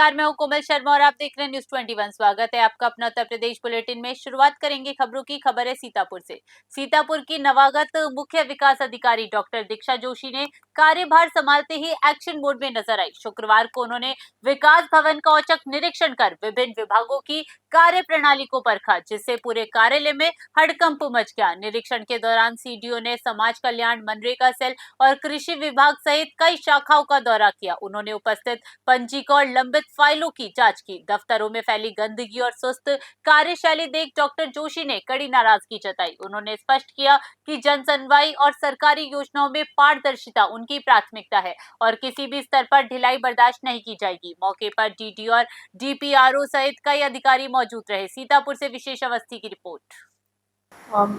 नमस्कार, मैं हूं कोमल शर्मा और आप देख रहे हैं न्यूज 21। स्वागत है आपका अपना उत्तर प्रदेश बुलेटिन में। शुरुआत करेंगे खबरों की। खबर है सीतापुर से। सीतापुर की नवागत मुख्य विकास अधिकारी डॉक्टर दीक्षा जोशी ने कार्यभार संभालते ही एक्शन मोड में नजर आई। शुक्रवार को उन्होंने विकास भवन का औचक निरीक्षण कर विभिन्न विभागों की कार्य प्रणाली को परखा, जिससे पूरे कार्यालय में हड़कंप मच गया। निरीक्षण के दौरान सीडीओ ने समाज कल्याण, मनरेगा सेल और कृषि विभाग सहित कई शाखाओं का दौरा किया। उन्होंने उपस्थित पंजीका और लंबित फाइलों की जांच की। दफ्तरों में फैली गंदगी और सुस्त कार्यशैली देख डॉक्टर जोशी ने कड़ी नाराजगी जताई। उन्होंने स्पष्ट किया कि जन सुनवाई और सरकारी योजनाओं में पारदर्शिता उनकी प्राथमिकता है और किसी भी स्तर पर ढिलाई बर्दाश्त नहीं की जाएगी। मौके पर डीडी और डीपीआरओ सहित कई अधिकारी मौजूद रहे। सीतापुर से विशेष अवस्थी की रिपोर्ट।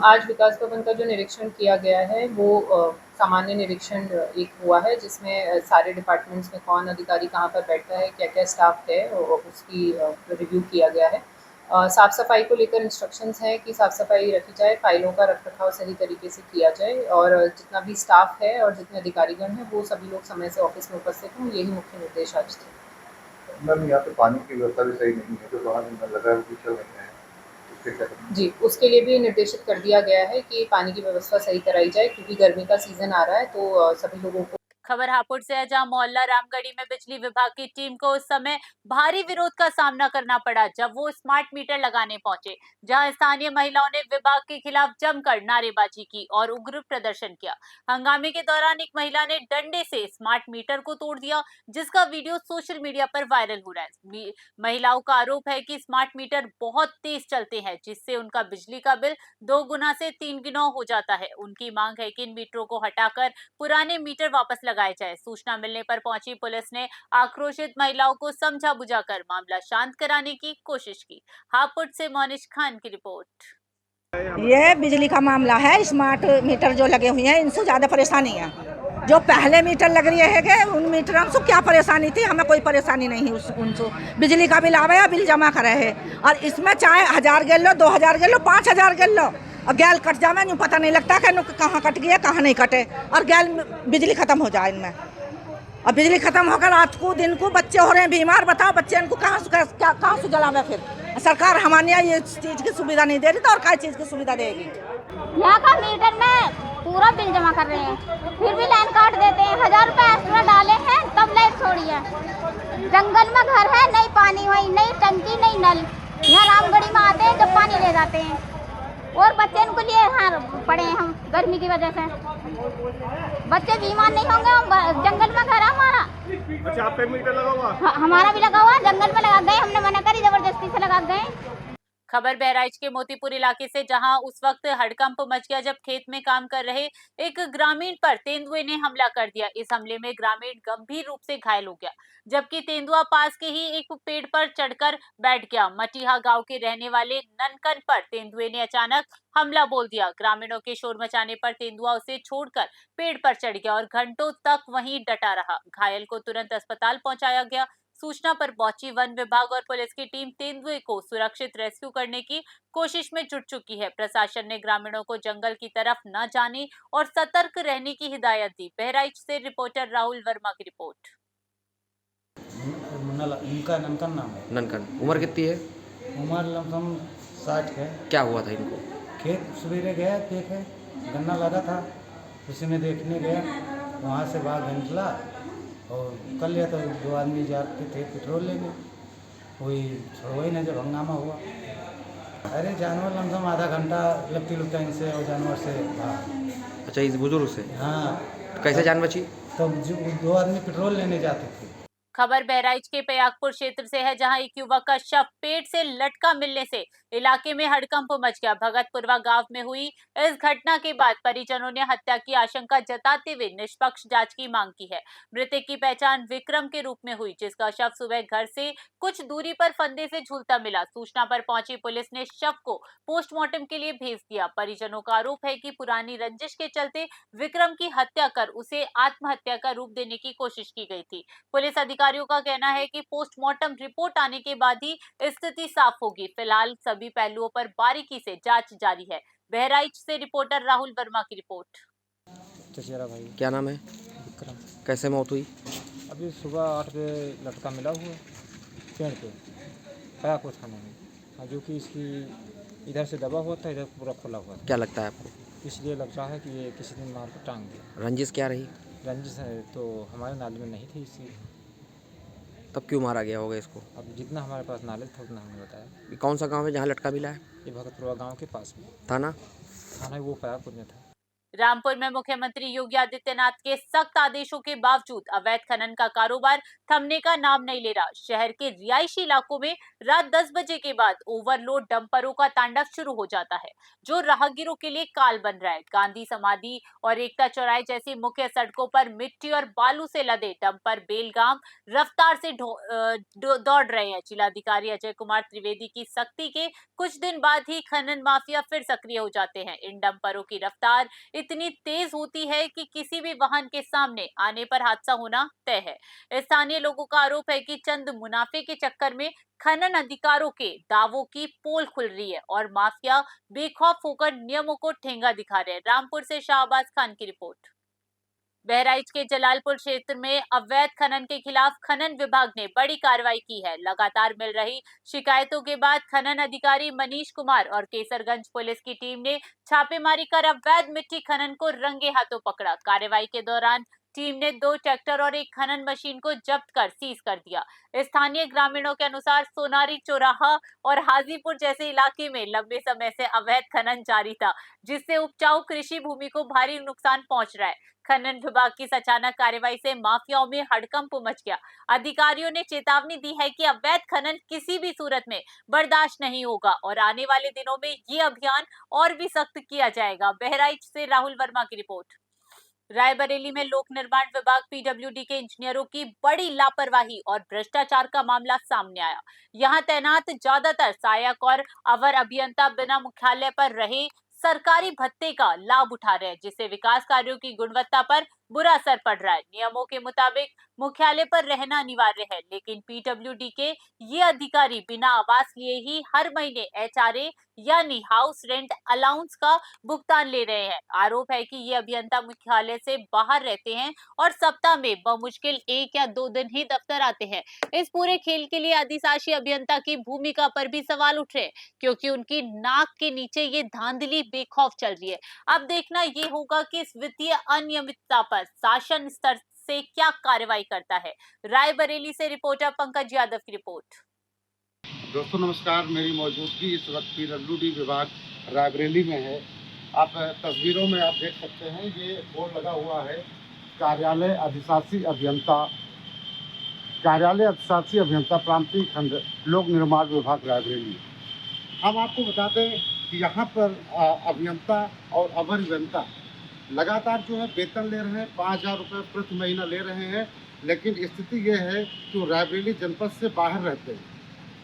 आज विकास भवन का जो निरीक्षण किया गया है वो सामान्य निरीक्षण एक हुआ है, जिसमें सारे डिपार्टमेंट्स में कौन अधिकारी कहाँ पर बैठता है, क्या क्या स्टाफ है, उसकी रिव्यू किया गया है। साफ़ सफाई को लेकर इंस्ट्रक्शंस हैं कि साफ़ सफाई रखी जाए, फाइलों का रखरखाव सही तरीके से किया जाए और जितना भी स्टाफ है और जितने अधिकारीगण हैं वो सभी लोग समय से ऑफिस में उपस्थित हों। यही मुख्य निर्देश आज थे। मैम, यहाँ पे पानी की व्यवस्था भी सही नहीं है, जो 12 दिन लगा है वो भी चल नहीं है। जी, उसके लिए भी निर्देशित कर दिया गया है कि पानी की व्यवस्था सही कराई जाए, क्योंकि गर्मी का सीजन आ रहा है तो सभी लोगों को। खबर हापुड़ से है, जहां मोहल्ला रामगढ़ी में बिजली विभाग की टीम को उस समय भारी विरोध का सामना करना पड़ा जब वो स्मार्ट मीटर लगाने पहुंचे, जहां स्थानीय महिलाओं ने विभाग के खिलाफ जमकर नारेबाजी की और उग्र प्रदर्शन किया। हंगामे के दौरान एक महिला ने डंडे से स्मार्ट मीटर को तोड़ दिया, जिसका वीडियो सोशल मीडिया पर वायरल हो रहा है। महिलाओं का आरोप है कि स्मार्ट मीटर बहुत तेज चलते हैं, जिससे उनका बिजली का बिल 2 गुना से 3 गुना हो जाता है। उनकी मांग है कि इन मीटरों को हटाकर पुराने मीटर वापस लगाए जाए। सूचना मिलने पर पहुंची पुलिस ने आक्रोशित महिलाओं को समझा बुझाकर मामला शांत कराने की कोशिश की। हापुड़ से मोनिश खान की रिपोर्ट। ये बिजली का मामला है। स्मार्ट मीटर जो लगे हुए हैं इनसे ज़्यादा परेशानी है। जो पहले मीटर लग रही है उन मीटरों से क्या परेशानी थी, हमें कोई परेशानी नहीं है। उनसे बिजली का बिल आवे या बिल जमा करे है, और इसमें चाहे 1000 गेल लो, 2000 गेल लो, 5000 गेल लो, और गैल कट जाए यूँ पता नहीं लगता कि कहाँ कट गया कहाँ नहीं कटे, और गैल बिजली खत्म हो जाए इनमें। और बिजली खत्म होकर रात को दिन को बच्चे हो रहे हैं बीमार। बताओ बच्चे इनको कहाँ से जलावे। फिर सरकार हमारे यहाँ ये चीज़ की सुविधा नहीं दे रही, तो और क्या चीज़ की सुविधा देगी। यहाँ का मीटर में पूरा बिल जमा कर रहे हैं, फिर भी लाइन काट देते हैं। 1000 रुपये एक्स्ट्रा डाले हैं तब लाइट छोड़ी है। जंगल में घर है, नहीं पानी, वही नहीं टंकी, नहीं नल। यहाँ रामगढ़ी में आते हैं जब पानी ले जाते हैं, और बच्चे इनको लिए यहाँ पड़े हैं हम गर्मी की वजह से। बच्चे बीमार नहीं होंगे, हम जंगल में घर है हमारा। अच्छा, आप पे मीटर लगा हुआ? हमारा भी लगा हुआ, जंगल में लगा गए, हमने मना करी, जबरदस्ती से लगा गए। खबर बहराइच के मोतीपुर इलाके से, जहां उस वक्त हड़कंप मच गया जब खेत में काम कर रहे एक ग्रामीण पर तेंदुए ने हमला कर दिया। इस हमले में ग्रामीण गंभीर रूप से घायल हो गया, जबकि तेंदुआ पास के ही एक पेड़ पर चढ़कर बैठ गया। मटिहा गांव के रहने वाले ननकन पर तेंदुए ने अचानक हमला बोल दिया। ग्रामीणों के शोर मचाने पर तेंदुआ उसे छोड़कर पेड़ पर चढ़ गया और घंटों तक वहीं डटा रहा। घायल को तुरंत अस्पताल पहुंचाया गया। सूचना पर पहुंची वन विभाग और पुलिस की टीम तेंदुए को सुरक्षित रेस्क्यू करने की कोशिश में जुट चुकी है। प्रशासन ने ग्रामीणों को जंगल की तरफ न जाने और सतर्क रहने की हिदायत दी। बहराइच से रिपोर्टर राहुल वर्मा की रिपोर्ट। इनका ननकन नाम है। ननकन उम्र कितनी है? उम्र लमसम 60 है। क्या हुआ था इनको? खेत सवेरे गया देखे, गन्ना लगा था, उसी में देखने गया, वहाँ से बाघ निकला और कर लिया। तो 2 आदमी जाते थे पेट्रोल लेने, कोई छोड़ो ही नहीं जब हंगामा हुआ। अरे जानवर लमसम आधा घंटा लगती लुकता इनसे और जानवर से भाग। अच्छा, इस बुजुर्ग से? हाँ। तो कैसे जान बची? तो 2 आदमी पेट्रोल लेने जाते थे। खबर बहराइच के पयागपुर क्षेत्र से है, जहां एक युवक का शव पेट से लटका मिलने से इलाके में हड़कंप मच गया। भगतपुरवा गांव में हुई इस घटना के बाद परिजनों ने हत्या की आशंका जताते हुए निष्पक्ष जांच की मांग की है। मृतक की पहचान विक्रम के रूप में हुई, जिसका शव सुबह घर से कुछ दूरी पर फंदे से झूलता मिला। सूचना पर पहुंची पुलिस ने शव को पोस्टमार्टम के लिए भेज दिया। परिजनों का आरोप है कि पुरानी रंजिश के चलते विक्रम की हत्या कर उसे आत्महत्या का रूप देने की कोशिश की गई थी। पुलिस अधिकारियों का कहना है कि पोस्टमार्टम रिपोर्ट आने के बाद ही स्थिति साफ होगी। फिलहाल सभी पहलुओं पर बारीकी से जांच जारी है। बहराइच से रिपोर्टर राहुल वर्मा की रिपोर्ट। चचेरा भाई। क्या नाम है? विक्रम। कैसे मौत हुई? अभी सुबह 8 बजे लटका मिला हुआ। पेड़ पे खड़ा को थाने में, और जो कि इसकी इधर से दबा हुआ था, इधर पूरा खुला हुआ था। क्या लगता है आपको? इसलिए लग रहा है कि ये किसी दिन मार कर टांग दिया। रंजिश क्या रही? रंजिश है तो हमारे नॉलेज में नहीं थी इसकी। तब क्यों मारा गया होगा इसको? अब जितना हमारे पास नॉलेज था उतना हमने बताया। ये कौन सा गांव है जहां लटका मिला है? ये भगतपुरा गांव के पास में थाना? थाना वो फयापुर में था। रामपुर में मुख्यमंत्री योगी आदित्यनाथ के सख्त आदेशों के बावजूद अवैध खनन का कारोबार थमने का नाम नहीं ले रहा। शहर के रिहायशी इलाकों में रात 10 बजे के बाद ओवरलोड डंपरों का तांडव शुरू हो जाता है, जो राहगीरों के लिए काल बन रहा है। गांधी समाधि और एकता चौराहे जैसी मुख्य सड़कों पर मिट्टी और बालू से लदे डंपर बेलगाम रफ्तार से दौड़ रहे हैं। जिलाधिकारी अजय कुमार त्रिवेदी की सख्ती के कुछ दिन बाद ही खनन माफिया फिर सक्रिय हो जाते हैं। इन डंपरों की रफ्तार इतनी तेज होती है कि किसी भी वाहन के सामने आने पर हादसा होना तय है। स्थानीय लोगों का आरोप है कि चंद मुनाफे के चक्कर में खनन अधिकारों के दावों की पोल खुल रही है और माफिया बेखौफ होकर नियमों को ठेंगा दिखा रहे हैं। रामपुर से शाहबाज खान की रिपोर्ट। बहराइच के जलालपुर क्षेत्र में अवैध खनन के खिलाफ खनन विभाग ने बड़ी कार्रवाई की है। लगातार मिल रही शिकायतों के बाद खनन अधिकारी मनीष कुमार और केसरगंज पुलिस की टीम ने छापेमारी कर अवैध मिट्टी खनन को रंगे हाथों पकड़ा। कार्रवाई के दौरान टीम ने 2 ट्रैक्टर और एक खनन मशीन को जब्त कर सीज कर दिया। स्थानीय ग्रामीणों के अनुसार सोनारी चौराहा और हाजीपुर जैसे इलाके में लंबे समय से अवैध खनन जारी था, जिससे उपजाऊ कृषि भूमि को भारी नुकसान पहुंच रहा है। खनन विभाग की इस अचानक कार्रवाई से माफियाओं में हड़कंप मच गया। अधिकारियों ने चेतावनी दी है कि अवैध खनन किसी भी सूरत में बर्दाश्त नहीं होगा और आने वाले दिनों में ये अभियान और भी सख्त किया जाएगा। बहराइच से राहुल वर्मा की रिपोर्ट। रायबरेली में लोक निर्माण विभाग पीडब्ल्यूडी के इंजीनियरों की बड़ी लापरवाही और भ्रष्टाचार का मामला सामने आया। यहां तैनात ज्यादातर सहायक और अवर अभियंता बिना मुख्यालय पर रहे सरकारी भत्ते का लाभ उठा रहे हैं, जिससे विकास कार्यों की गुणवत्ता पर बुरा असर पड़ रहा है। नियमों के मुताबिक मुख्यालय पर रहना अनिवार्य है, लेकिन पीडब्ल्यूडी के ये अधिकारी बिना आवास लिए ही हर महीने एचआरए यानी हाउस रेंट अलाउंस का भुगतान ले रहे हैं। आरोप है कि ये अभियंता मुख्यालय से बाहर रहते हैं और सप्ताह में बमुश्किल 1 या 2 दिन ही दफ्तर आते हैं। इस पूरे खेल के लिए अधिशासी अभियंता की भूमिका पर भी सवाल उठ रहे हैं, क्योंकि उनकी नाक के नीचे ये धांधली बेखौफ चल रही है। अब देखना ये होगा कि इस वित्तीय अनियमितता पर शासन स्तर से क्या कार्रवाई करता है। रायबरेली से रिपोर्टर पंकज यादव की रिपोर्ट। दोस्तों नमस्कार, मेरी मौजूदगी इस वक्त पीडब्ल्यूडी विभाग रायबरेली में है। आप तस्वीरों में आप देख सकते हैं, ये बोर्ड लगा हुआ है कार्यालय अधिशासी अभियंता प्रांतीय खंड लोक निर्माण विभाग रायबरेली। हम आपको बताते हैं कि यहाँ पर अभियंता और अवर अभियंता लगातार जो है वेतन ले रहे हैं, 5,000 रुपये प्रति महीना ले रहे हैं। लेकिन स्थिति ये है कि वो रायबरेली जनपद से बाहर रहते हैं,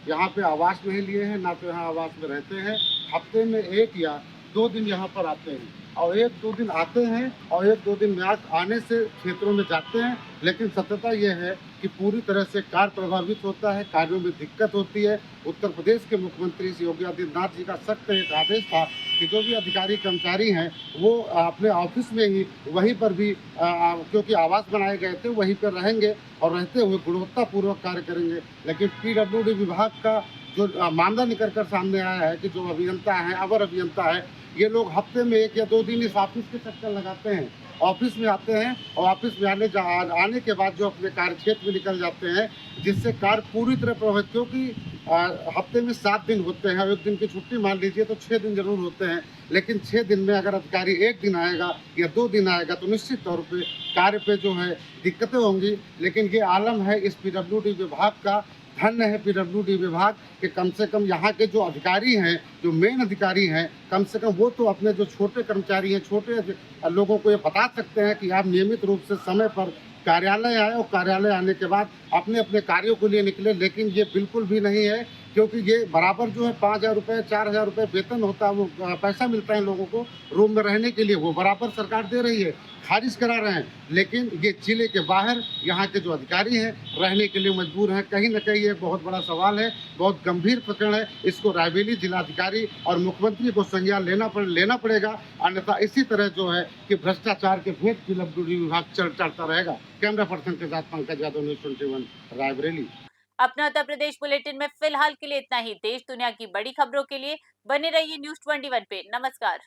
यहाँ पे आवास नहीं लिए हैं, ना तो यहाँ आवास में रहते हैं। हफ्ते में 1 या 2 दिन यहाँ पर आते हैं और 1-2 दिन आते हैं और 1-2 दिन में आने से क्षेत्रों में जाते हैं। लेकिन सत्यता ये है कि पूरी तरह से कार्य प्रभावित होता है, कार्यों में दिक्कत होती है। उत्तर प्रदेश के मुख्यमंत्री श्री योगी आदित्यनाथ जी का सख्त एक आदेश था कि जो भी अधिकारी कर्मचारी हैं वो अपने ऑफिस में ही वहीं पर भी क्योंकि आवास बनाए गए थे वहीं पर रहेंगे और रहते हुए गुणवत्तापूर्वक कार्य करेंगे। लेकिन पीडब्ल्यूडी विभाग का जो मामला निकल कर सामने आया है कि जो अभियंता हैं, अवर अभियंता है, ये लोग हफ्ते में 1 या 2 दिन इस ऑफिस के चक्कर लगाते हैं, ऑफिस में आते हैं और ऑफिस में आने के बाद जो अपने कार्य क्षेत्र में निकल जाते हैं, जिससे कार्य पूरी तरह प्रभावित, क्योंकि हफ्ते में 7 दिन होते हैं और 1 दिन की छुट्टी मान लीजिए तो 6 दिन जरूर होते हैं। लेकिन 6 दिन में अगर अधिकारी 1 दिन आएगा या 2 दिन आएगा तो निश्चित तौर पे कार्य पे जो है दिक्कतें होंगी। लेकिन ये आलम है इस पीडब्ल्यूडी विभाग का। धन्य है पीडब्ल्यूडी विभाग कि कम से कम यहाँ के जो अधिकारी हैं, जो मेन अधिकारी हैं, कम से कम वो तो अपने जो छोटे कर्मचारी हैं, छोटे लोगों को ये बता सकते हैं कि आप नियमित रूप से समय पर कार्यालय आए और कार्यालय आने के बाद अपने अपने कार्यों के लिए निकले। लेकिन ये बिल्कुल भी नहीं है, क्योंकि ये बराबर जो है 5,000 रुपये 4,000 रुपये वेतन होता है, वो पैसा मिलता है लोगों को रूम में रहने के लिए, वो बराबर सरकार दे रही है, खारिज करा रहे हैं। लेकिन ये जिले के बाहर यहाँ के जो अधिकारी हैं रहने के लिए मजबूर हैं। कहीं ना कहीं एक बहुत बड़ा सवाल है, बहुत गंभीर प्रकरण है। इसको रायबरेली जिलाधिकारी और मुख्यमंत्री को संज्ञान लेना पड़ेगा, अन्यथा इसी तरह जो है कि भ्रष्टाचार के भेद पीडब्ल्यूडी विभाग चलता रहेगा। कैमरा पर्सन के साथ पंकज यादव, न्यूज़ 21 रायबरेली। अपना उत्तर प्रदेश बुलेटिन में फिलहाल के लिए इतना ही। देश दुनिया की बड़ी खबरों के लिए बने रहिए न्यूज़ 21 पे। नमस्कार।